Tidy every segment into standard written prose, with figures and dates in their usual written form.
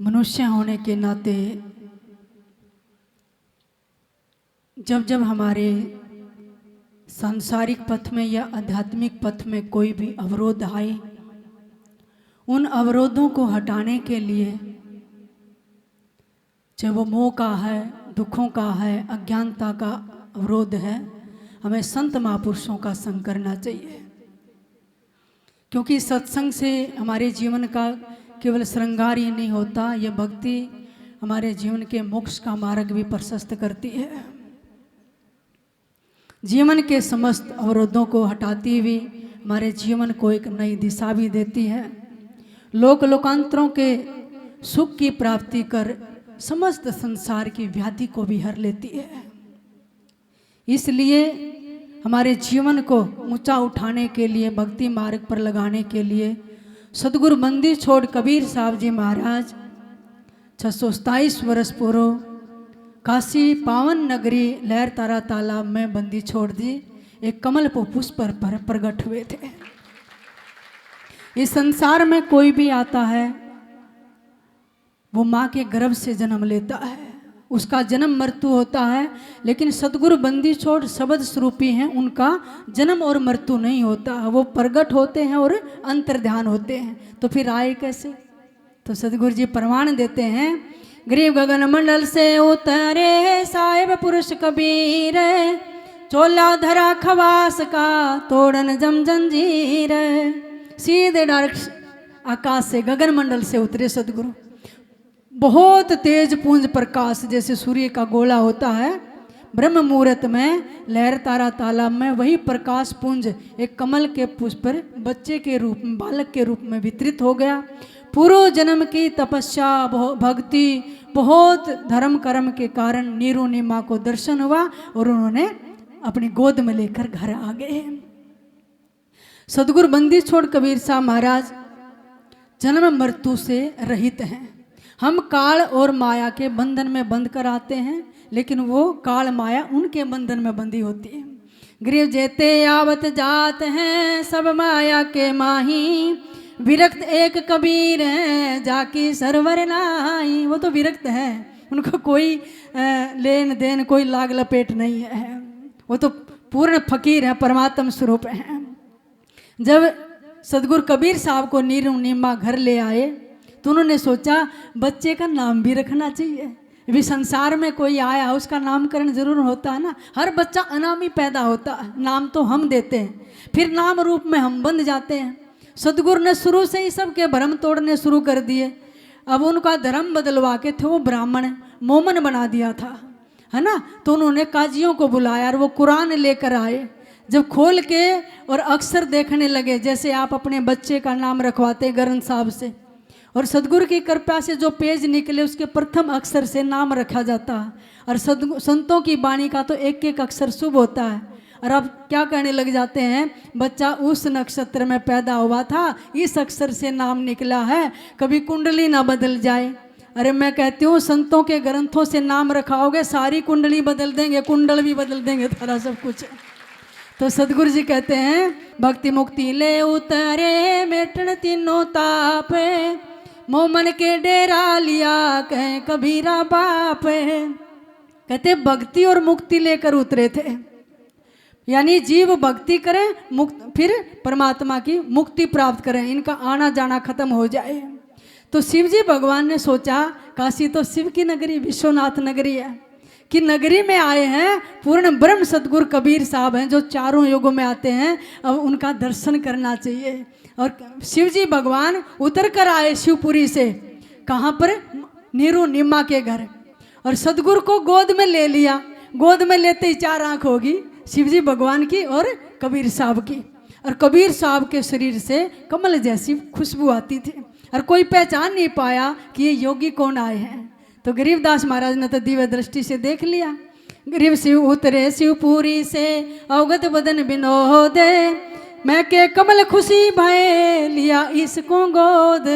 मनुष्य होने के नाते जब जब हमारे सांसारिक पथ में या आध्यात्मिक पथ में कोई भी अवरोध आए, उन अवरोधों को हटाने के लिए, चाहे वो मोह का है, दुखों का है, अज्ञानता का अवरोध है, हमें संत महापुरुषों का संग करना चाहिए। क्योंकि सत्संग से हमारे जीवन का केवल श्रृंगार ही नहीं होता, यह भक्ति हमारे जीवन के मोक्ष का मार्ग भी प्रशस्त करती है। जीवन के समस्त अवरोधों को हटाती हुई हमारे जीवन को एक नई दिशा भी देती है। लोक लोकांतरों के सुख की प्राप्ति कर समस्त संसार की व्याधि को भी हर लेती है। इसलिए हमारे जीवन को ऊंचा उठाने के लिए, भक्ति मार्ग पर लगाने के लिए सतगुरु मंदिर छोड़ कबीर साहब जी महाराज 627 वर्ष पूर्व काशी पावन नगरी लहर तारा तालाब में बंदी छोड़ दी एक कमल पुष्प पर प्रकट हुए थे। इस संसार में कोई भी आता है वो माँ के गर्भ से जन्म लेता है, उसका जन्म मृत्यु होता है, लेकिन सतगुरु बंदी छोड़ शब्द स्वरूपी हैं, उनका जन्म और मृत्यु नहीं होता। वो प्रगट होते हैं और अंतर्ध्यान होते हैं। तो फिर आए कैसे? तो सतगुरु जी प्रमाण देते हैं, गरीब गगन मंडल से उतरे साहेब पुरुष कबीर, चोला धरा खवास का तोड़न जम जंजीर। सीधे डायरेक्ट आकाश से, गगन मंडल से उतरे सतगुरु। बहुत तेज पुंज प्रकाश जैसे सूर्य का गोला होता है, ब्रह्म मुहूर्त में लहर तारा तालाब में वही प्रकाश पुंज एक कमल के पुष्प पर बच्चे के रूप में, बालक के रूप में वितरित हो गया। पूर्व जन्म की तपस्या, भक्ति, बहुत धर्म कर्म के कारण नीरू नी माँ को दर्शन हुआ और उन्होंने अपनी गोद में लेकर घर आ गए। सतगुरु बंदी छोड़ कबीर साहब महाराज जन्म मृत्यु से रहित हैं। हम काल और माया के बंधन में बंध कर आते हैं, लेकिन वो काल माया उनके बंधन में बंधी होती है। गृह जेते आवत जात हैं सब माया के माही, विरक्त एक कबीर है जाकी सरवर नाही। वो तो विरक्त है, उनको कोई लेन देन, कोई लाग लपेट नहीं है, वो तो पूर्ण फकीर है, परमात्म स्वरूप है। जब सतगुरु कबीर साहब को नीरू नीमा घर ले आए तो उन्होंने सोचा बच्चे का नाम भी रखना चाहिए। भी संसार में कोई आया उसका नामकरण जरूर होता है ना। हर बच्चा अनामी पैदा होता है, नाम तो हम देते हैं, फिर नाम रूप में हम बंध जाते हैं। सतगुरु ने शुरू से ही सबके भ्रम तोड़ने शुरू कर दिए। अब उनका धर्म बदलवा के थे वो ब्राह्मण मोमन बना दिया था, है ना। तो उन्होंने काजियों को बुलाया और वो कुरान लेकर आए। जब खोल के और अक्षर देखने लगे, जैसे आप अपने बच्चे का नाम रखवाते ग्रंथ साहब से, और सतगुरु की कृपा से जो पेज निकले उसके प्रथम अक्षर से नाम रखा जाता है। और संतों की वाणी का तो एक एक अक्षर शुभ होता है। और अब क्या कहने लग जाते हैं, बच्चा उस नक्षत्र में पैदा हुआ था, इस अक्षर से नाम निकला है, कभी कुंडली ना बदल जाए। अरे मैं कहती हूँ संतों के ग्रंथों से नाम रखाओगे सारी कुंडली बदल देंगे, कुंडल भी बदल देंगे, सारा सब कुछ। तो सतगुरु जी कहते हैं भक्ति मुक्ति ले उतरे मेटन तीनों ताप, मोमन के डेरा लिया कहें कबीरा बाप। कहते भक्ति और मुक्ति लेकर उतरे थे, यानी जीव भक्ति करें, मुक्त फिर परमात्मा की मुक्ति प्राप्त करें, इनका आना जाना खत्म हो जाए। तो शिव जी भगवान ने सोचा काशी तो शिव की नगरी, विश्वनाथ नगरी है, कि नगरी में आए हैं पूर्ण ब्रह्म सतगुरु कबीर साहब हैं जो चारों युगों में आते हैं, अब उनका दर्शन करना चाहिए। और शिव जी भगवान उतर कर आए शिवपुरी से, कहाँ पर? नीरू नीमा के घर। और सतगुरु को गोद में ले लिया। गोद में लेते ही चार आंख होगी शिव जी भगवान की और कबीर साहब की। और कबीर साहब के शरीर से कमल जैसी खुशबू आती थी, और कोई पहचान नहीं पाया कि ये योगी कौन आए हैं। तो गरीबदास महाराज ने तो दिव्य दृष्टि से देख लिया। गरीब शिव उतरे शिवपुरी से अवगत बदन विनोद, मैं के कमल खुशी भय लिया इसको गोद।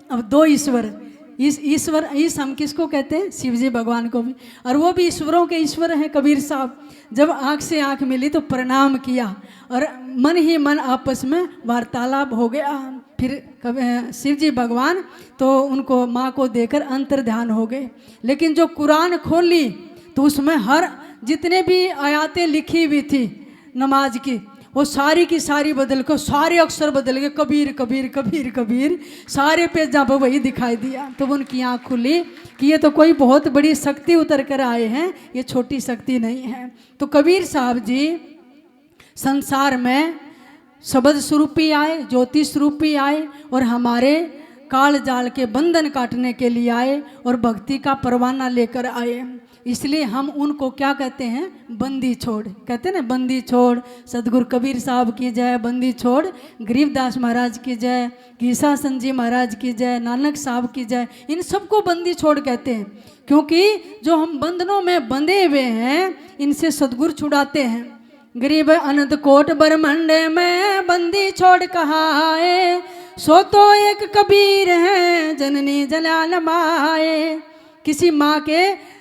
अब दो ईश्वर, ईश्वर इस हम किसको कहते हैं? शिव जी भगवान को भी, और वो भी ईश्वरों के ईश्वर हैं कबीर साहब। जब आंख से आंख मिली तो प्रणाम किया और मन ही मन आपस में वार्तालाप हो गया। फिर शिव जी भगवान तो उनको माँ को देकर अंतर ध्यान हो गए। लेकिन जो कुरान खोली तो उसमें हर जितने भी आयातें लिखी हुई थी नमाज की, वो सारी की सारी बदल के, सारे अक्षर बदल के, कबीर कबीर कबीर कबीर सारे पेज जहाँ पर वही दिखाई दिया। तो उनकी आँख खुली कि ये तो कोई बहुत बड़ी शक्ति उतर कर आए हैं, ये छोटी शक्ति नहीं है। तो कबीर साहब जी संसार में शब्द स्वरूपी आए, ज्योति स्वरूपी आए और हमारे काल जाल के बंधन काटने के लिए आए और भक्ति का परवाना लेकर आए। इसलिए हम उनको क्या कहते हैं? बंदी छोड़ कहते हैं ना, बंदी छोड़। सदगुरु कबीर साहब की जय, बंदी छोड़ गरीबदास महाराज की जय, गीसा सन जी महाराज की जय, नानक साहब की जय। इन सबको बंदी छोड़ कहते हैं, क्योंकि जो हम बंधनों में बंधे हुए हैं इनसे सदगुरु छुड़ाते हैं। गरीब अनंत कोट ब्रह्मांड में बंदी छोड़ कहाए, सो तो एक कबीर है जननी जलाल माए। किसी माँ के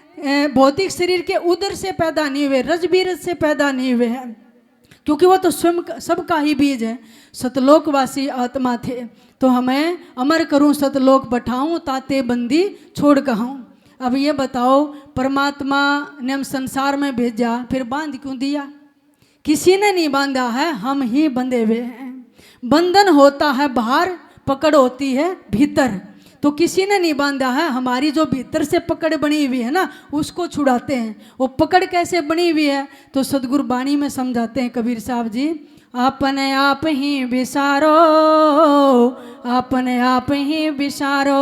भौतिक शरीर के उदर से पैदा नहीं हुए, रजबीरज से पैदा नहीं हुए हैं, क्योंकि वो तो स्वयं सबका ही बीज है। सतलोकवासी आत्मा थे। तो हमें अमर करूं सतलोक बैठाऊं, ताते बंदी छोड़ कहूं। अब ये बताओ, परमात्मा ने हम संसार में भेजा, फिर बांध क्यों दिया? किसी ने नहीं बांधा है, हम ही बंधे हुए हैं। बंधन होता है बाहर, पकड़ होती है भीतर। तो किसी ने नहीं बांधा है, हमारी जो भीतर से पकड़ बनी हुई है ना, उसको छुड़ाते हैं। वो पकड़ कैसे बनी हुई है तो सदगुरु बाणी में समझाते हैं कबीर साहब जी, अपने आप ही विसारो, अपने आप ही विसारो,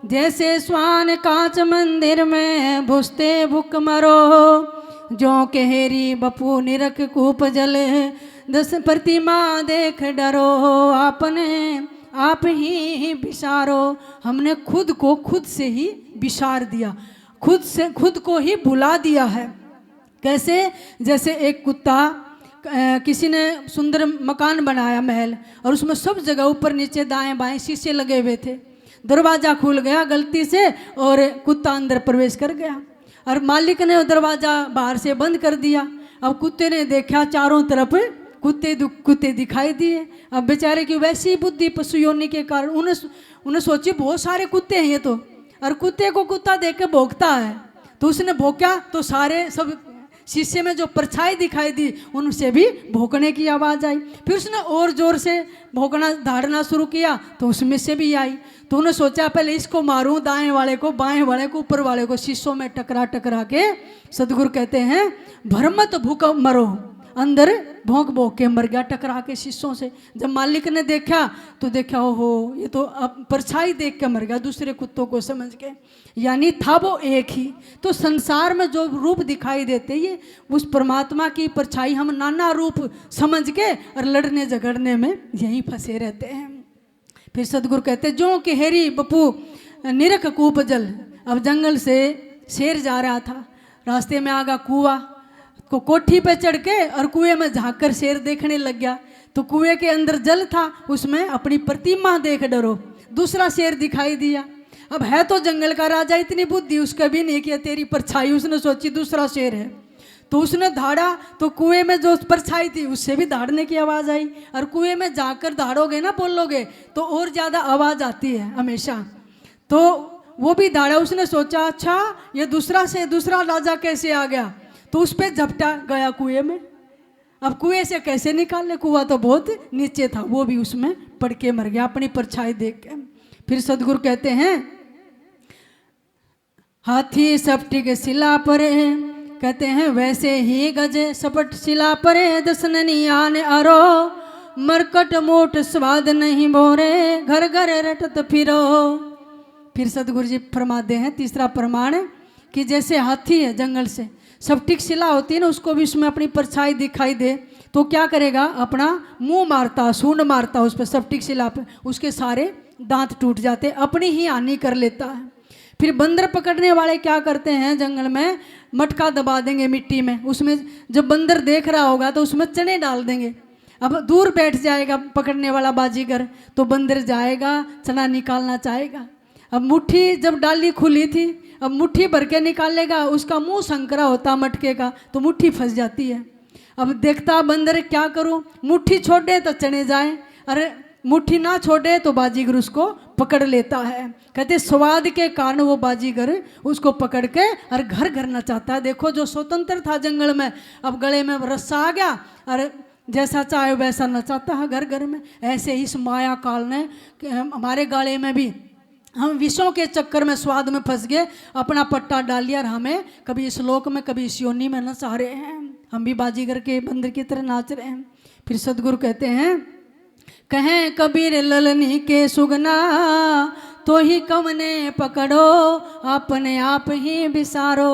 जैसे स्वान कांच मंदिर में घुसते भूख मरो, जो केहरी बपू निरख कूप जल, 10 प्रतिमा देख डरो, आपने आप ही विसारो। हमने खुद को खुद से ही विसार दिया, खुद को ही भुला दिया है। कैसे? जैसे एक कुत्ता, किसी ने सुंदर मकान बनाया महल, और उसमें सब जगह ऊपर नीचे दाएं बाएं शीशे लगे हुए थे। दरवाज़ा खुल गया गलती से और कुत्ता अंदर प्रवेश कर गया, और मालिक ने दरवाज़ा बाहर से बंद कर दिया। अब कुत्ते ने देखा चारों तरफ कुत्ते दिखाई दिए। अब बेचारे की वैसी बुद्धि पशु योनि के कारण उन्हें सोची बहुत सारे कुत्ते हैं ये तो, और कुत्ते को कुत्ता देख के भौंकता है। तो उसने भौंका तो सारे सब शीशे में जो परछाई दिखाई दी उनसे भी भौंकने की आवाज़ आई। फिर उसने और जोर से भौंकना धाड़ना शुरू किया तो उसमें से भी आई। तो उन्होंने सोचा पहले इसको मारूं, दाएं वाले को, बाएं वाले को, ऊपर वाले को, शीशों में टकरा टकरा के। सदगुरु कहते हैं भरमत भूख मरो, अंदर भौंक भौंक के मर गया टकरा के शीशों से। जब मालिक ने देखा तो देखा ओहो ये तो अब परछाई देख के मर गया, दूसरे कुत्तों को समझ के। यानी था वो एक ही। तो संसार में जो रूप दिखाई देते ये उस परमात्मा की परछाई, हम नाना रूप समझ के और लड़ने झगड़ने में यहीं फंसे रहते हैं। फिर सदगुरु कहते जो कि हेरी बपू निरख कूप जल। अब जंगल से शेर जा रहा था, रास्ते में आगा कुआं, को कोठी पे चढ़ के और कुएं में झांक कर शेर देखने लग गया। तो कुएं के अंदर जल था, उसमें अपनी प्रतिमा देख डरो दूसरा शेर दिखाई दिया। अब है तो जंगल का राजा, इतनी बुद्धि उसका भी नहीं किया तेरी परछाई, उसने सोची दूसरा शेर है। तो उसने धाड़ा तो कुएं में जो परछाई थी उससे भी धाड़ने की आवाज़ आई। और कुएं में जाकर धाड़ोगे ना, बोलोगे तो और ज़्यादा आवाज़ आती है हमेशा। तो वो भी धाड़ा, उसने सोचा अच्छा ये दूसरा राजा कैसे आ गया, तो उस पर झपटा गया कुएं में। अब कुएं से कैसे निकाले, कुआं तो बहुत नीचे था, वो भी उसमें पड़ के मर गया अपनी परछाई देख के। फिर सदगुरु कहते हैं हाथी सपटिक शिला परे, कहते हैं वैसे ही गज सपट शिला परे, दसननी आने अरो, मरकट मोट स्वाद नहीं बोरे, घर घर रटत फिरो। फिर सदगुरु जी फरमाते हैं तीसरा प्रमाण कि जैसे हाथी है जंगल से सपटिक शिला होती है ना, उसको भी उसमें अपनी परछाई दिखाई दे तो क्या करेगा, अपना मुंह मारता, सूंड मारता उस पर सपटिक शिला पे, उसके सारे दांत टूट जाते, अपनी ही हानि कर लेता है। फिर बंदर पकड़ने वाले क्या करते हैं, जंगल में मटका दबा देंगे मिट्टी में, उसमें जब बंदर देख रहा होगा तो उसमें चने डाल देंगे। अब दूर बैठ जाएगा पकड़ने वाला बाजीगर, तो बंदर जाएगा चना निकालना चाहेगा। अब मुट्ठी जब डाली खुली थी, अब मुट्ठी भर के निकालेगा, उसका मुंह संकरा होता मटके का, तो मुट्ठी फंस जाती है। अब देखता बंदर क्या करूं, मुट्ठी छोड़ दे तो चने जाए, अरे मुट्ठी ना छोड़े तो बाजीगर उसको पकड़ लेता है। कहते स्वाद के कारण वो बाजीगर उसको पकड़ के और घर घर नचाता है। देखो जो स्वतंत्र था जंगल में, अब गले में रस्सा आ गया और जैसा चाहे वैसा नचाता है घर घर में। ऐसे इस माया काल ने हमारे गले में भी हम विषयों के चक्कर में स्वाद में फंस गए, अपना पट्टा डाल लिया और हमें कभी इस लोक में कभी इस योनि में नचा रहे हैं। हम भी बाजीगर के बंदर की तरह नाच रहे हैं। फिर सदगुरु कहते हैं, कहें कबीर ललनी के सुगना तो ही कवने पकड़ो अपने आप ही बिसारो।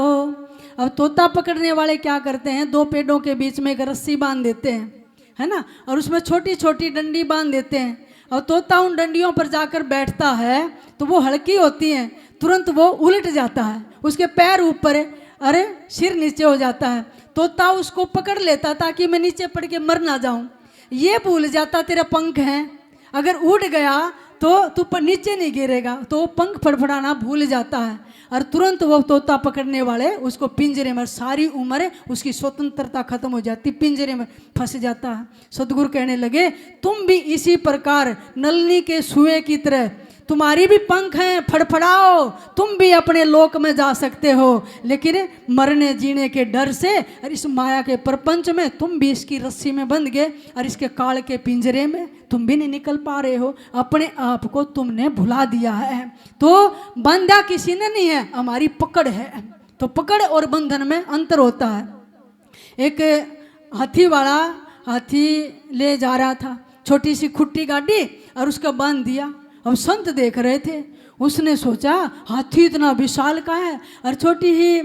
अब तोता पकड़ने वाले क्या करते हैं, दो पेड़ों के बीच में एक रस्सी बांध देते हैं, है ना, और उसमें छोटी छोटी डंडी बांध देते हैं। और तोता उन डंडियों पर जाकर बैठता है तो वो हल्की होती हैं, तुरंत वो उलट जाता है, उसके पैर ऊपर है, अरे सिर नीचे हो जाता है। तोता उसको पकड़ लेता ताकि मैं नीचे पड़ के मर ना जाऊं। ये भूल जाता तेरा पंख है, अगर उड़ गया तो तू पर नीचे नहीं गिरेगा, तो वो पंख फड़फड़ाना भूल जाता है और तुरंत वो तोता पकड़ने वाले उसको पिंजरे में, सारी उम्र उसकी स्वतंत्रता खत्म हो जाती, पिंजरे में फंस जाता है। सदगुरु कहने लगे, तुम भी इसी प्रकार नलनी के सुए की तरह, तुम्हारी भी पंख हैं, फड़फड़ाओ, तुम भी अपने लोक में जा सकते हो, लेकिन मरने जीने के डर से और इस माया के प्रपंच में तुम भी इसकी रस्सी में बंध गए और इसके काल के पिंजरे में तुम भी नहीं निकल पा रहे हो, अपने आप को तुमने भुला दिया है। तो बंधा किसी ने नहीं है, हमारी पकड़ है। तो पकड़ और बंधन में अंतर होता है। एक हाथी वाला हाथी ले जा रहा था, छोटी सी खुट्टी गाड़ी और उसका बांध दिया। अब संत देख रहे थे, उसने सोचा हाथी इतना विशाल का है और छोटी ही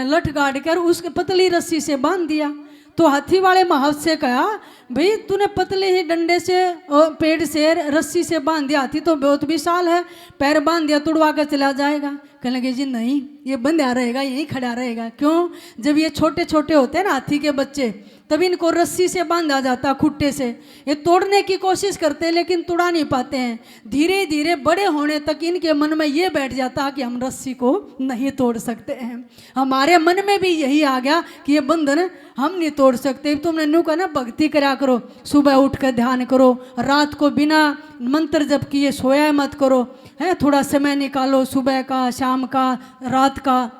लठ गाड़ कर उसके पतली रस्सी से बांध दिया। तो हाथी वाले महंत से कहा, भाई तूने पतले ही डंडे से और पेड़ से रस्सी से बांध दिया, हाथी तो बहुत विशाल है, पैर बांध दिया तुड़वा कर चला जाएगा। कहने लगे जी नहीं, ये बंधा रहेगा, यहीं खड़ा रहेगा। क्यों? जब ये छोटे छोटे होते हैं ना हाथी के बच्चे, तभी इनको रस्सी से बांधा जाता, खुट्टे से। ये तोड़ने की कोशिश करते हैं लेकिन तोड़ा नहीं पाते हैं। धीरे धीरे बड़े होने तक इनके मन में ये बैठ जाता कि हम रस्सी को नहीं तोड़ सकते हैं। हमारे मन में भी यही आ गया कि ये बंधन हम नहीं तोड़ सकते। तुमने न्यू कहा ना, भक्ति करा करो, सुबह उठ कर ध्यान करो, रात को बिना मंत्र जप किए सोया मत करो, है, थोड़ा समय निकालो, सुबह का, शाम का, रात का,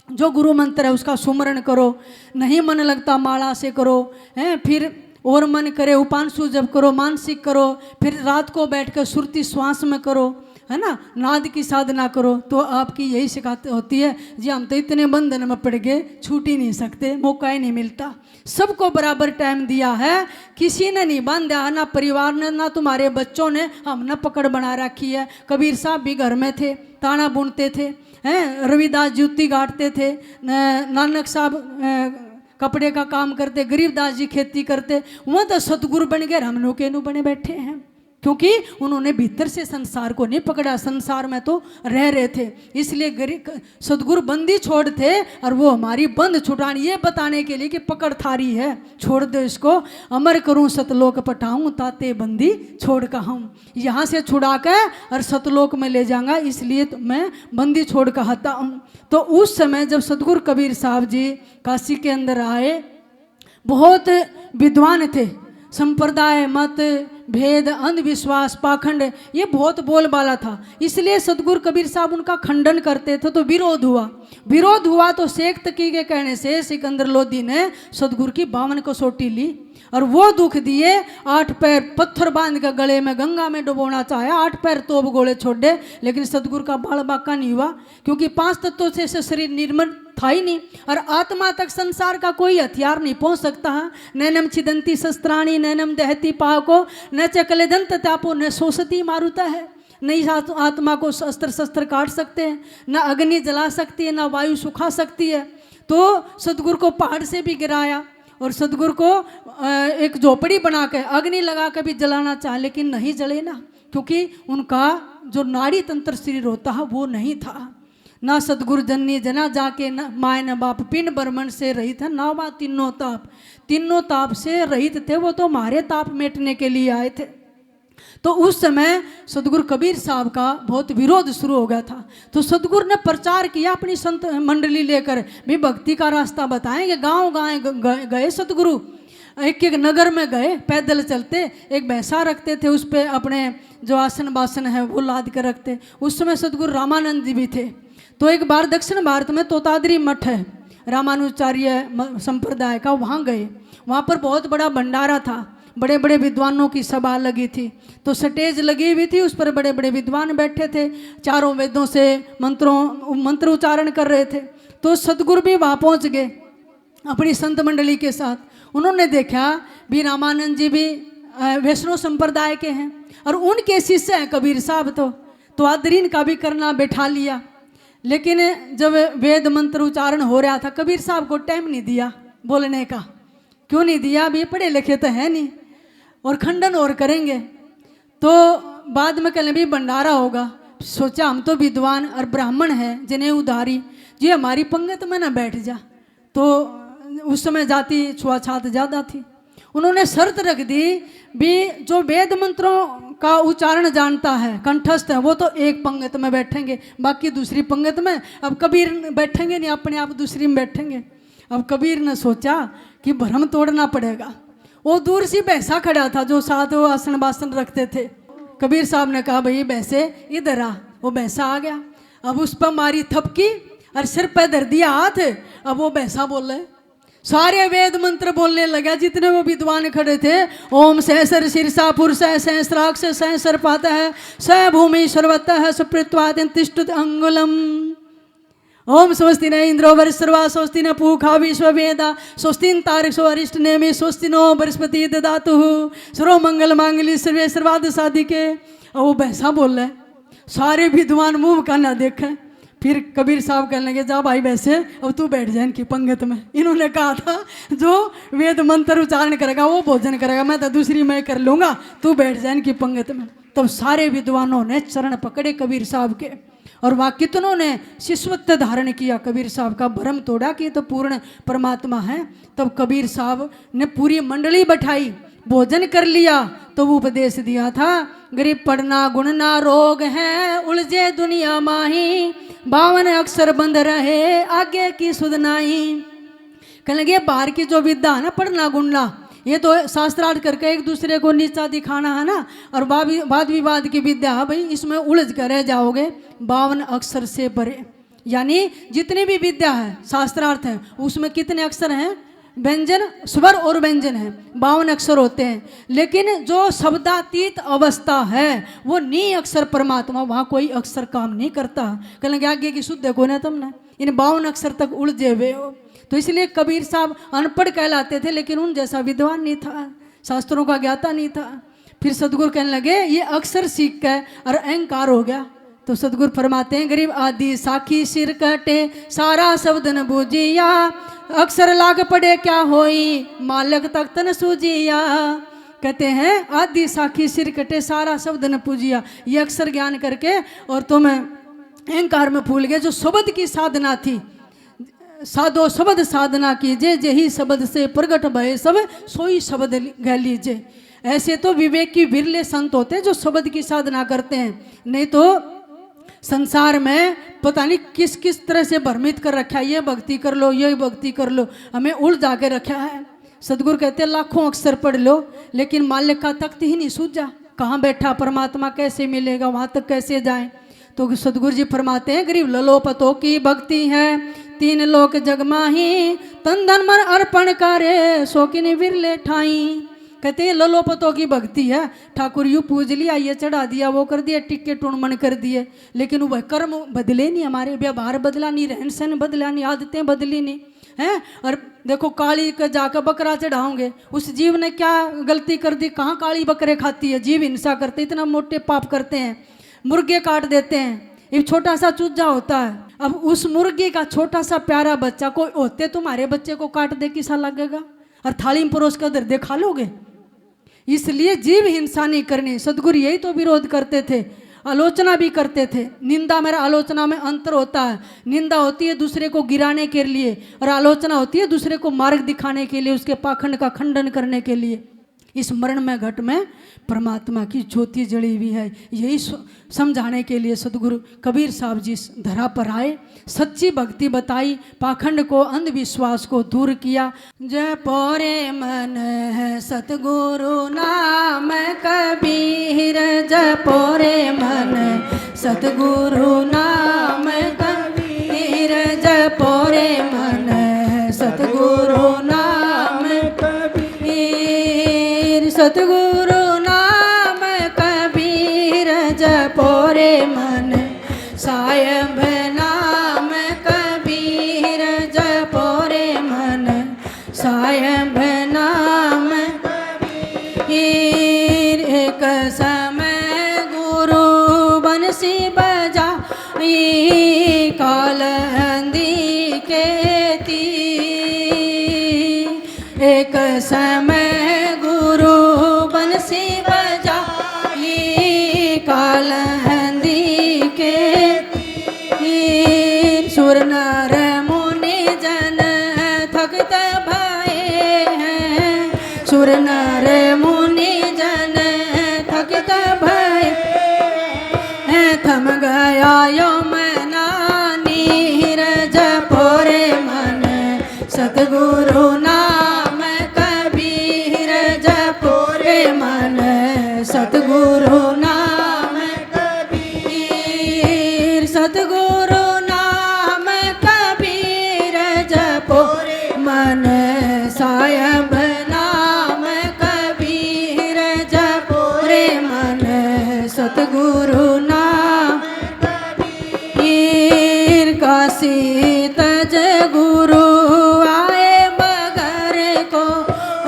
जो गुरु मंत्र है उसका सुमरण करो। नहीं मन लगता माला से करो, हैं, फिर और मन करे उपांशु जप करो, मानसिक करो, फिर रात को बैठकर सुरती श्वास में करो, है ना, नाद की साधना करो। तो आपकी यही शिकायत होती है जी हम तो इतने बंधन में पड़ गए, छूट ही नहीं सकते, मौका ही नहीं मिलता। सबको बराबर टाइम दिया है, किसी ने नहीं बांधा है, ना परिवार ने, ना तुम्हारे बच्चों ने, हमने पकड़ बना रखी है। कबीर साहब भी घर में थे, ताना बुनते थे, हैं, रविदास जूती गाड़ते थे, नानक साहब कपड़े का काम करते, गरीबदास जी खेती करते। वहाँ तो सतगुरु बन गए, हम लोग केनू बने बैठे हैं, क्योंकि उन्होंने भीतर से संसार को नहीं पकड़ा, संसार में तो रह रहे थे। इसलिए सदगुरु बंदी छोड़ थे और वो हमारी बंद छुड़ानी, ये बताने के लिए कि पकड़ थारी है, छोड़ दो इसको, अमर करूं सतलोक पठाऊं ताते बंदी छोड़ कहूं। यहाँ से छुड़ा के और सतलोक में ले जाऊंगा, इसलिए तो मैं बंदी छोड़ कहता हूँ। तो उस समय जब सदगुरु कबीर साहब जी काशी के अंदर आए, बहुत विद्वान थे, संप्रदाय मत भेद अंधविश्वास पाखंड ये बहुत बोलबाला था। इसलिए सदगुरु कबीर साहब उनका खंडन करते थे, तो विरोध हुआ तो शेख तकी के कहने से सिकंदर लोधी ने सदगुरु की 52 कसौटी ली और वो दुख दिए। 8 पैर पत्थर बांध कर गले में गंगा में डुबोना चाहे, 8 पैर तोप गोले छोड़े, लेकिन सदगुरु का बाल बाका नहीं हुआ, क्योंकि 5 तत्वों से शरीर निर्मल था ही नहीं और आत्मा तक संसार का कोई हथियार नहीं पहुंच सकता है। नैनम छिदंती शस्त्राणी नैनम दहती पाको न चकलेदंत तापो न शोषती मारुता है। नहीं आत्मा को शस्त्र काट सकते हैं, न अग्नि जला सकती है, न वायु सुखा सकती है। तो सदगुरु को पहाड़ से भी गिराया और सदगुरु को एक झोपड़ी बना के अग्नि लगा के भी जलाना चाहे, लेकिन नहीं जले ना, क्योंकि उनका जो नाड़ी तंत्र शरीर होता है वो नहीं था। ना सदगुरु जननी जना जाके न माय न बाप पिंड ब्रह्मण से रहित है, ना वह तीनों ताप से रहित थे। वो तो हमारे ताप मेटने के लिए आए थे। तो उस समय सदगुरु कबीर साहब का बहुत विरोध शुरू हो गया था। तो सदगुरु ने प्रचार किया अपनी संत मंडली लेकर, भी भक्ति का रास्ता बताएंगे। गांव गांव गए सदगुरु एक एक नगर में गए पैदल चलते, एक भैंसा रखते थे, उस पर अपने जो आसन बासन है वो लाद कर रखते। उस समय सदगुरु रामानंद जी भी थे। तो एक बार दक्षिण भारत में तोताद्री मठ है रामानुजाचार्य संप्रदाय का, वहाँ गए। वहाँ पर बहुत बड़ा भंडारा था, बड़े बड़े विद्वानों की सभा लगी थी। तो स्टेज लगी हुई थी, उस पर बड़े बड़े विद्वान बैठे थे, चारों वेदों से मंत्र उच्चारण कर रहे थे। तो सदगुरु भी वहाँ पहुँच गए अपनी संत मंडली के साथ। उन्होंने देखा भी रामानंद जी भी वैष्णव संप्रदाय के हैं और उनके शिष्य हैं कबीर साहब। तो आदरीन का भी करना बैठा लिया। लेकिन जब वेद मंत्र उच्चारण हो रहा था, कबीर साहब को टाइम नहीं दिया बोलने का। क्यों नहीं दिया? अभी पढ़े लिखे तो है नहीं और खंडन और करेंगे तो बाद में कल भी भंडारा होगा। सोचा हम तो विद्वान और ब्राह्मण हैं, जिन्हें उधारी जी हमारी पंगत में ना बैठ जा। तो उस समय जाति छुआछात ज़्यादा थी। उन्होंने शर्त रख दी भी जो वेद मंत्रों का उच्चारण जानता है, कंठस्थ है, वो तो एक पंगत में बैठेंगे, बाकी दूसरी पंगत में। अब कबीर बैठेंगे नहीं, अपने आप दूसरी में बैठेंगे। अब कबीर ने सोचा कि भ्रम तोड़ना पड़ेगा। वो दूर से भैंसा खड़ा था जो साथ वो आसन बासन रखते थे। कबीर साहब ने कहा भाई भैंसे इधर आ। वो भैंसा आ गया। अब उस पर मारी थपकी और सिर पे धर दिया हाथ। अब वो भैंसा बोल रहे, सारे वेद मंत्र बोलने लगा जितने वो विद्वान खड़े थे। ओम सहसर शीर्षा पुरुष सहस्राक्ष सहसर पाता है स भूमि सर्वत है सुपृत्वाद तिष्ठुत अंगुलम। ओम स्वस्ति न इंद्रो वरिष्ठर्वा स्वस्ति न पूखा विश्ववेदा स्वस्ति तारक्षो अरिष्ट नेमि स्वस्ति नो बृहस्पति ददातु सर्व मंगल मांगली सर्वे सर्वाद साधिके। और वो भैंसा बोल रहे, सारे विद्वान मुंह का ना देखें। फिर कबीर साहब कहने लगे जा भाई वैसे अब तू बैठ जा इनकी पंगत में। इन्होंने कहा था जो वेद मंत्र उच्चारण करेगा वो भोजन करेगा, मैं तो दूसरी मैं कर लूँगा, तू बैठ जा इनकी पंगत में। तब सारे विद्वानों ने चरण पकड़े कबीर साहब के और वहाँ कितनों ने शिष्यत्व धारण किया, कबीर साहब का भ्रम तोड़ा कि तो पूर्ण परमात्मा है। तब कबीर साहब ने पूरी मंडली बैठाई, भोजन कर लिया। तो वो उपदेश दिया था गरीब पढ़ना गुणना रोग है उलझे दुनिया माही 52 अक्षर बंद रहे आगे की सुध नाही। कहने लगे बाहर की जो विद्या है ना, पढ़ना गुणना, ये तो शास्त्रार्थ करके एक दूसरे को नीचा दिखाना है ना, और वाद विवाद की विद्या है भाई, इसमें उलझ कर रह जाओगे। 52 अक्षर से परे, यानी जितनी भी विद्या है शास्त्रार्थ है उसमें कितने अक्षर हैं? व्यंजन, स्वर और व्यंजन है, 52 अक्षर होते हैं। लेकिन जो शब्दातीत अवस्था है वो नी अक्षर परमात्मा, वहाँ कोई अक्षर काम नहीं करता। कहने आगे की शुद्ध को ना तुमने इन 52 अक्षर तक उलझे हुए हो। तो इसलिए कबीर साहब अनपढ़ कहलाते थे, लेकिन उन जैसा विद्वान नहीं था, शास्त्रों का ज्ञाता नहीं था। फिर सदगुरु कहने लगे ये अक्षर सीख कर और अहंकार हो गया। तो सदगुरु फरमाते हैं गरीब आदि साखी सिर कटे सारा शब्द न बूझिया अक्षर लाग पड़े क्या होई मालक तख्त न सूझिया। कहते हैं आदि साखी सिर कटे सारा शब्द न पूजिया, ये अक्षर ज्ञान करके और तुम अहंकार में भूल गए। जो शब्द की साधना थी, साधो शब्द साधना कीजिए जेही शब्द से प्रगट भय सब सोई शब्द गह लीजिए। ऐसे तो विवेक की बिरले संत होते हैं जो शब्द की साधना करते हैं, नहीं तो संसार में पता नहीं किस किस तरह से भ्रमित कर रखा है। ये भक्ति कर लो, ये भक्ति कर लो, हमें उलझा के रखा है। सदगुरु कहते हैं लाखों अक्षर पढ़ लो लेकिन मालिक का तख्त ही नहीं सूझा। कहाँ बैठा परमात्मा, कैसे मिलेगा, वहाँ तक कैसे जाए। तो सदगुरु जी फरमाते हैं गरीब ललोपतों की भक्ति है 3 लोक जगमाही तन धन मन अर्पण करे शौकीन बिरले ठाई। कहते हैं ललोपतों की भक्ति है, ठाकुर यू पूज लिया, ये चढ़ा दिया, वो कर दिया, टिक्के टूर्णमन कर दिए, लेकिन वह कर्म बदले नहीं, हमारे व्यवहार बदला नहीं, रहन सहन बदला नहीं, आदतें बदली नहीं हैं। और देखो काली का जाकर बकरा चढ़ाओगे, उस जीव ने क्या गलती कर दी, कहाँ काली बकरे खाती है, जीव हिंसा करते, इतना मोटे पाप करते हैं, मुर्गे काट देते हैं, एक छोटा सा चूजा होता है। अब उस मुर्गे का छोटा सा प्यारा बच्चा कोई होते तुम्हारे बच्चे को काट दे किसा लगेगा, और थाली में परोस कर दे खा लोगे। इसलिए जीव हिंसा नहीं करनी। सदगुरु यही तो विरोध करते थे, आलोचना भी करते थे। निंदा मेरा आलोचना में अंतर होता है। निंदा होती है दूसरे को गिराने के लिए और आलोचना होती है दूसरे को मार्ग दिखाने के लिए, उसके पाखंड का खंडन करने के लिए। इस मरण में घट में परमात्मा की ज्योति जड़ी हुई है। यही समझाने के लिए सदगुरु कबीर साहब जी इस धरा पर आए, सच्ची भक्ति बताई, पाखंड को अंधविश्वास को दूर किया। जय पोरे मन है सतगुरु नाम कबीर, जय पोरे मन सतगुरु नाम कबीर, जय पोरे मन सतगुरु नाम कबीर, सतगुरु नाम कबीर, जय पोरे मन सायब नाम कबीर, जय पोरे मन सायब नाम कबीर। एक समय गुरु बंसी बजाई कालंदी के तीर, एक समय गुरु बंसी बजाई कालंदी के तीर। सुर नर मुनि जन थकत भये हैं, सुर नर मुनि जन थकत भये हैं, थम गया यमुना नीर, जय पोरे मन सतगुरु नाम कबीर, जय पोरे मन सतगुरु नाम कबीर, सतगुरु नाम कबीर, जय पोरे मन सायब नाम कबीर, जय पोरे मन सतगुरु नाम कबीर। काशी तज गुरु आए मगर को,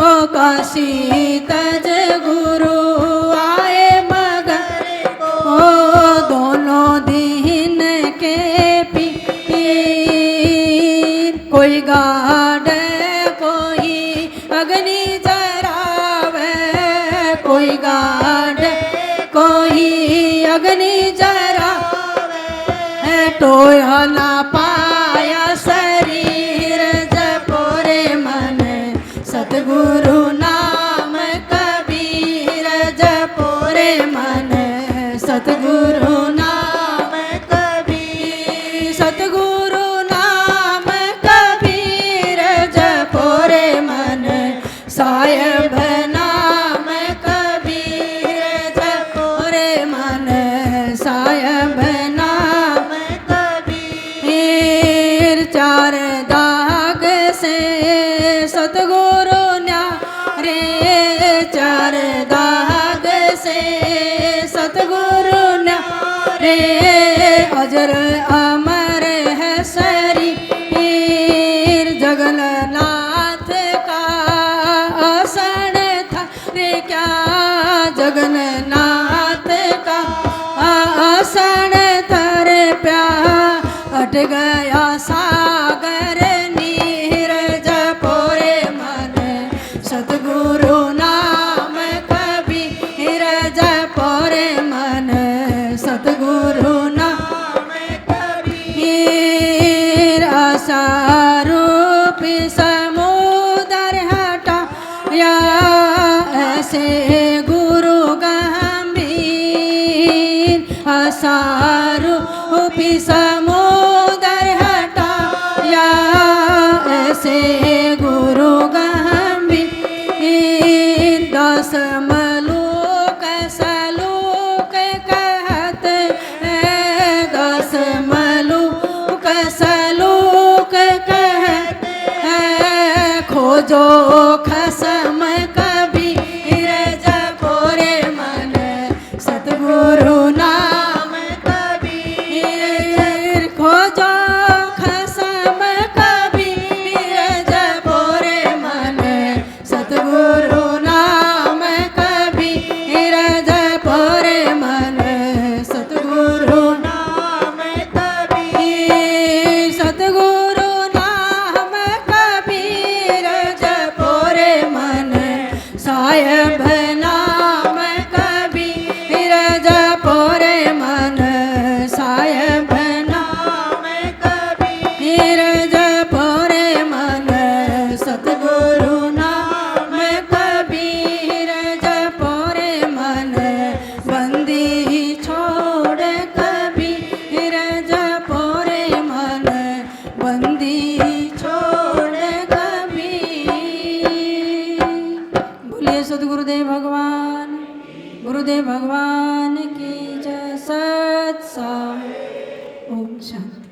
ओ काशी तज गुरु आए मगर को, दोनों दिन के पीर। कोई गाड़ कोई अग्नि जरावे, कोई गाड़ कोई अग्नि जरावे, टोया ना पाया शरीर, जय पोरे मन सतगुरु नाम कबीर, जय पोरे मन सतगुरु नाम कबीर, सतगुरु नाम कबीर, जय पोरे मन सायब नाम कबीर, जय पोरे मन सायब नाम कबीर। चार दाग से सतगुरु न्यारे, चार दाग से सतगुरु न्यारे, अजर अमर है शरीर, जगन्नाथ का आसन था रे क्या, जगन्नाथ का आसन था रे प्यार, अट गया सागर नीर, जय पोरे मन सतगुरु नाम कबीर, जय पोरे मन सतगुरु नाम कबीर। आशा रूपी समुदर हटाया ऐसे गुरु गंभीर, आशा रूपी समुदर हटाया ऐसे गुरु गंभीर। दस मलूक सलूक कहते हैं, दस मलूक सलूक कहते हैं, खोजो खसम कबीर, जय पोरे मन सतगुरु नाम कबीर, खोजो खसम कबीर, जय पोरे मन सतगुरु नाम कबीर, जय पोरे मन सतगुरु नाम कबीर, सतगुरु नाम कबीर, जय पोरे पोरे मन बंदी छोड़ कभी। बोलिए सदगुरुदेव भगवान की जय। सत सा। ओम शांति।